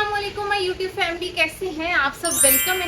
अस्सलामुअलैकुम my YouTube family, कैसे हैं आप सब।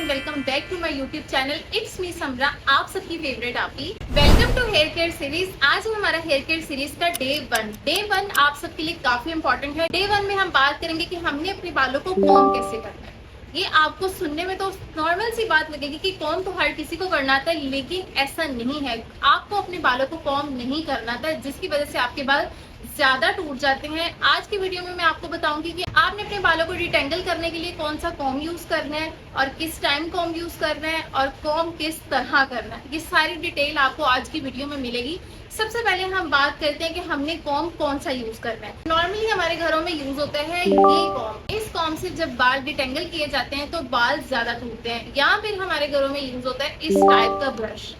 Welcome back to my YouTube channel. It's me Samra, आप सबकी फेवरेट आपी। Welcome to hair care series. आज हमारा हेयर केयर सीरीज का डे वन आप सबके लिए काफी इंपॉर्टेंट है। डे वन में हम बात करेंगे कि हमने अपने बालों को कॉम्ब कैसे करना है। ये आपको सुनने में तो नॉर्मल सी बात लगेगी कि कॉम्ब तो हर किसी को करना आता है, लेकिन ऐसा नहीं है। आपको अपने बालों को कॉम्ब नहीं करना था, जिसकी वजह से आपके बाल ज्यादा टूट जाते हैं। आज की वीडियो में मैं आपको बताऊंगी कि आपने अपने बालों को डिटेंगल करने के लिए कौन सा कॉम्ब यूज करना है और किस टाइम कॉम्ब यूज करना है और कॉम्ब किस तरह करना है। ये सारी डिटेल आपको आज की वीडियो में मिलेगी। सबसे पहले हम बात करते हैं कि हमने कॉम्ब कौन सा यूज करना है। नॉर्मली हमारे घरों में यूज होता है ये कॉम्ब। इस कॉम्ब से जब बाल डिटेंगल किए जाते हैं तो बाल ज्यादा टूटते हैं। या फिर हमारे घरों में यूज होता है इस टाइप का ब्रश।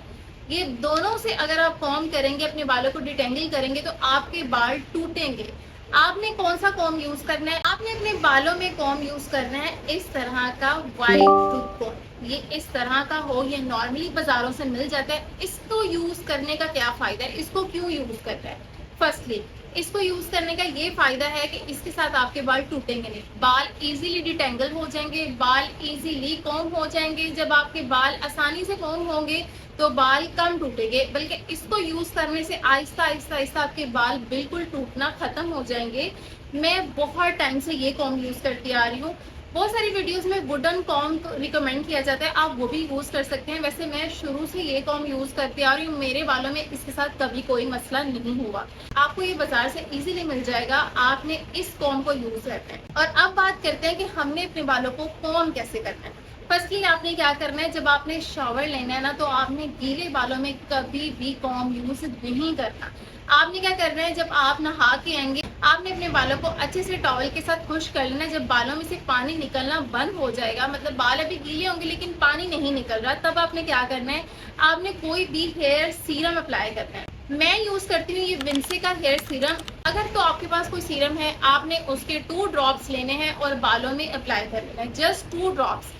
ये दोनों से अगर आप कॉम्ब करेंगे, अपने बालों को डिटेंगल करेंगे, तो आपके बाल टूटेंगे। आपने कौन सा कॉम्ब यूज करना है? आपने अपने बालों में कॉम्ब यूज करना है इस तरह का वाइट टूथ कॉम्ब। ये इस तरह का हो, ये नॉर्मली बाजारों से मिल जाता है। इसको यूज करने का क्या फायदा है, इसको क्यों यूज करना है? फर्स्टली, इसको यूज करने का ये फायदा है कि इसके साथ आपके बाल टूटेंगे नहीं, बाल इजीली डिटेंगल हो जाएंगे, बाल इजीली कॉम्ब हो जाएंगे। जब आपके बाल आसानी से कॉम्ब होंगे तो बाल कम टूटेंगे, बल्कि इसको यूज करने से आहिस्ता आहिस्ता आहिस्ता आपके बाल बिल्कुल टूटना खत्म हो जाएंगे। मैं बहुत टाइम से ये कॉम्ब यूज करती आ रही हूँ। बहुत सारी वीडियोस में वुडन कॉम्ब रिकमेंड किया जाता है, आप वो भी यूज कर सकते हैं। वैसे मैं शुरू से ये कॉम्ब यूज करती आ रही हूँ, मेरे बालों में इसके साथ कभी कोई मसला नहीं हुआ। आपको ये बाजार से इजीली मिल जाएगा, आपने इस कॉम्ब को यूज करना है। और अब बात करते हैं कि हमने अपने बालों को कॉम्ब कैसे करना है। फर्स्टली आपने क्या करना है, जब आपने शावर लेना है ना, तो आपने गीले बालों में कभी भी कॉम्ब यूज नहीं करना। आपने क्या करना है, जब आप नहा के आएंगे, आपने अपने बालों को अच्छे से टॉवल के साथ खुश कर लेना। जब बालों में से पानी निकलना बंद हो जाएगा, मतलब बाल अभी गीले होंगे लेकिन पानी नहीं निकल रहा, तब आपने क्या करना है, आपने कोई भी हेयर सीरम अप्लाई करना है। मैं यूज करती हूँ ये विंसे का हेयर सीरम। अगर तो आपके पास कोई सीरम है, आपने उसके 2 ड्रॉप्स लेने हैं और बालों में अप्लाई कर लेना है। जस्ट 2 ड्रॉप्स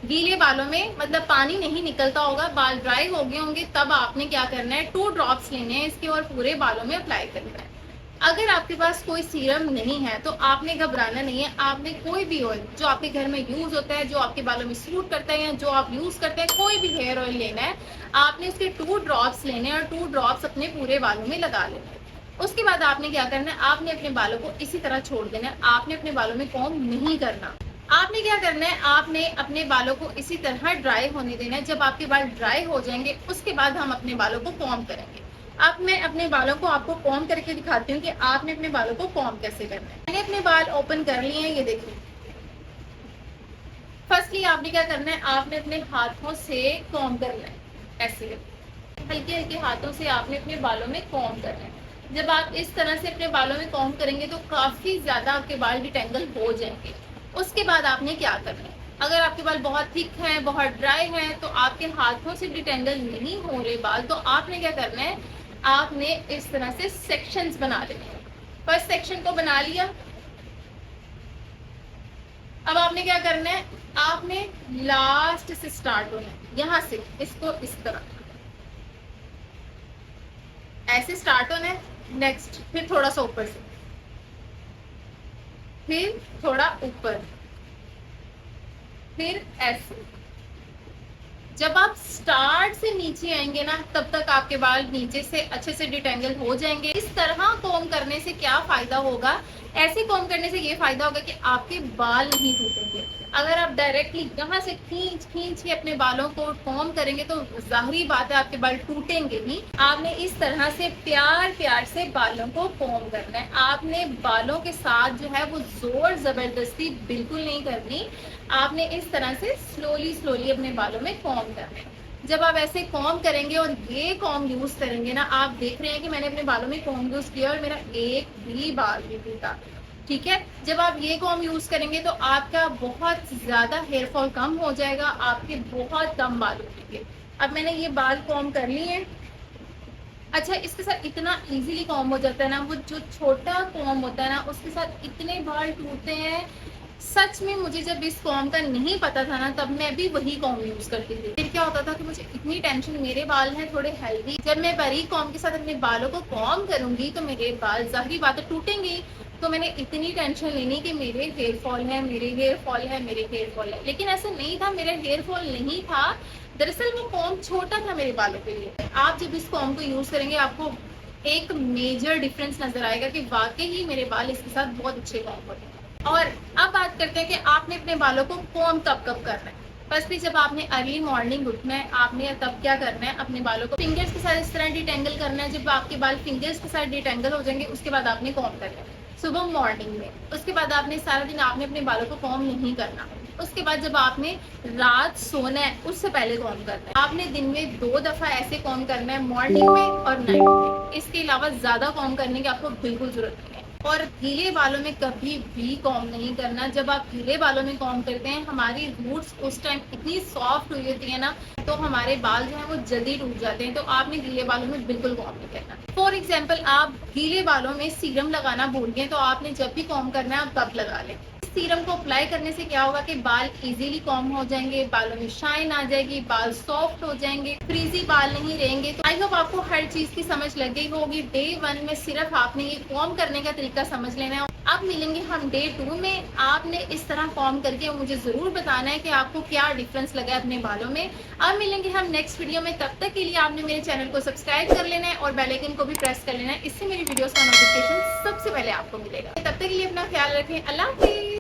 गीले बालों में, मतलब पानी नहीं निकलता होगा, बाल ड्राई हो गए होंगे, तब आपने क्या करना है, 2 ड्रॉप्स लेने हैं इसके और पूरे बालों में अप्लाई करना है। अगर आपके पास कोई सीरम नहीं है तो आपने घबराना नहीं है। आपने कोई भी ऑयल जो आपके घर में यूज होता है, जो आपके बालों में सूट करता है या जो आप यूज करते हैं, कोई भी हेयर ऑयल लेना है। आपने उसके 2 ड्रॉप्स लेने हैं और 2 ड्रॉप्स अपने पूरे बालों में लगा लेना है। उसके बाद आपने क्या करना है, आपने अपने बालों को इसी तरह छोड़ देना है। आपने अपने बालों में कॉम्ब नहीं करना। आपने क्या करना है, आपने अपने बालों को इसी तरह ड्राई होने देना है। जब आपके बाल ड्राई हो जाएंगे, उसके बाद हम अपने बालों को कॉम्ब करेंगे। अब मैं अपने बालों को आपको कॉम्ब करके दिखाती हूँ कि आपने अपने बालों को कॉम्ब कैसे करना है। मैंने अपने बाल ओपन कर लिए हैं, ये देखिए। फर्स्टली आपने क्या करना है, आपने अपने हाथों से कॉम्ब करना है। ऐसे हल्के हल्के हाथों से आपने अपने बालों में कॉम्ब करना है। जब आप इस तरह से अपने बालों में कॉम्ब करेंगे तो काफी ज्यादा आपके बाल डिटेंगल हो जाएंगे। उसके बाद आपने क्या करना है, अगर आपके बाल बहुत थिक हैं, बहुत ड्राई हैं, तो आपके हाथों से डिटेंगल नहीं हो रहे बाल, तो आपने क्या करना है, आपने इस तरह से सेक्शंस बना लेने हैं। फर्स्ट सेक्शन को बना लिया। अब आपने क्या करना है, आपने लास्ट से स्टार्ट होना है, यहां से इसको इस तरह ऐसे स्टार्ट होना है। नेक्स्ट फिर थोड़ा सा ऊपर से, फिर थोड़ा ऊपर, फिर ऐसे। जब आप स्टार्ट से नीचे आएंगे ना, तब तक आपके बाल नीचे से अच्छे से डिटेंगल हो जाएंगे। इस तरह कॉम्ब करने से क्या फायदा होगा, ऐसे कॉम्ब करने से ये फायदा होगा कि आपके बाल नहीं टूटेंगे। अगर आप डायरेक्टली यहाँ से खींच खींच के अपने बालों को कॉम्ब करेंगे तो जाहिरी बात है आपके बाल टूटेंगे ही। आपने इस तरह से प्यार प्यार से बालों को कॉम्ब करना है। आपने बालों के साथ जो है वो जोर जबरदस्ती बिल्कुल नहीं करनी। आपने इस तरह से स्लोली स्लोली अपने बालों में कॉम्ब करना है। जब आप ऐसे कॉम्ब करेंगे और ये कॉम्ब यूज करेंगे ना, आप देख रहे हैं कि मैंने अपने बालों में कॉम्ब यूज किया और मेरा एक भी बाल नहीं टूटा। ठीक है, जब आप ये कॉम्ब यूज करेंगे तो आपका बहुत ज्यादा हेयर फॉल कम हो जाएगा, आपके बहुत कम बाल उठेंगे। अब मैंने ये बाल कॉम्ब कर लिए हैं। अच्छा, इसके साथ इतना इजीली कॉम्ब हो जाता है ना, वो जो छोटा कॉम्ब होता है ना, उसके साथ इतने बाल टूटते हैं। सच में मुझे जब इस कॉम्ब का नहीं पता था ना, तब मैं भी वही कॉम्ब यूज करती थी। फिर क्या होता था कि मुझे इतनी टेंशन, मेरे बाल हैं थोड़े हेल्दी, जब मैं बारीक कॉम्ब के साथ अपने बालों को कॉम्ब करूंगी तो मेरे बाल जाहिर बात है टूटेंगे। तो तो मैंने इतनी टेंशन लेनी कि मेरे हेयर फॉल है, मेरे हेयर फॉल है, मेरे हेयर फॉल है, लेकिन ऐसा नहीं था, मेरा हेयर फॉल नहीं था। दरअसल वो कॉम्ब छोटा था मेरे बालों के लिए। आप जब इस कॉम्ब को यूज करेंगे आपको एक मेजर डिफरेंस नजर आएगा कि वाकई ही मेरे बाल इसके साथ बहुत अच्छे कॉम्ब होते हैं। और अब बात करते हैं कि आपने अपने बालों को कॉम्ब कब कब करना है। फर्स्टली जब आपने अर्ली मॉर्निंग उठना है, आपने तब क्या करना है, अपने बालों को फिंगर्स के साथ इस तरह डिटेंगल करना है। जब आपके बाल फिंगर्स के साथ डिटेंगल हो जाएंगे उसके बाद आपने कॉम्ब करना है सुबह मॉर्निंग में। उसके बाद आपने सारा दिन आपने अपने बालों को कॉम्ब नहीं करना। उसके बाद जब आपने रात सोना है उससे पहले कॉम्ब करना है। आपने दिन में 2 दफा ऐसे कॉम्ब करना है, मॉर्निंग में और नाइट में। इसके अलावा ज्यादा कॉम्ब करने की आपको बिल्कुल जरूरत नहीं है। और गीले बालों में कभी भी कॉम्ब नहीं करना। जब आप गीले बालों में कॉम्ब करते हैं हमारी रूट्स उस टाइम इतनी सॉफ्ट हुई होती है ना, तो हमारे बाल जो है वो जल्दी टूट जाते हैं। तो आपने गीले बालों में बिल्कुल कॉम्ब नहीं करना। फॉर एग्जाम्पल आप गीले बालों में सीरम लगाना भूल गए तो आपने जब भी कॉम्ब करना है आप तब लगा लें। सीरम को अप्लाई करने से क्या होगा कि बाल इजीली कॉम्ब हो जाएंगे, बालों में शाइन आ जाएगी, बाल सॉफ्ट हो जाएंगे, फ्रीजी बाल नहीं रहेंगे। तो आई होप आपको हर चीज की समझ लग गई होगी। डे 1 में सिर्फ आपने ये कॉम्ब करने का तरीका समझ लेना है। अब मिलेंगे हम डे 2 में। आपने इस तरह कॉम्ब करके मुझे जरूर बताना है कि आपको क्या डिफरेंस लगा अपने बालों में। अब मिलेंगे हम नेक्स्ट वीडियो में। तब तक के लिए आपने मेरे चैनल को सब्सक्राइब कर लेना है और बेल आइकन को भी प्रेस कर लेना है। इससे मेरी वीडियोस का नोटिफिकेशन सबसे पहले आपको मिलेगा। तब तक के लिए अपना ख्याल रखें। अल्लाह हाफिज।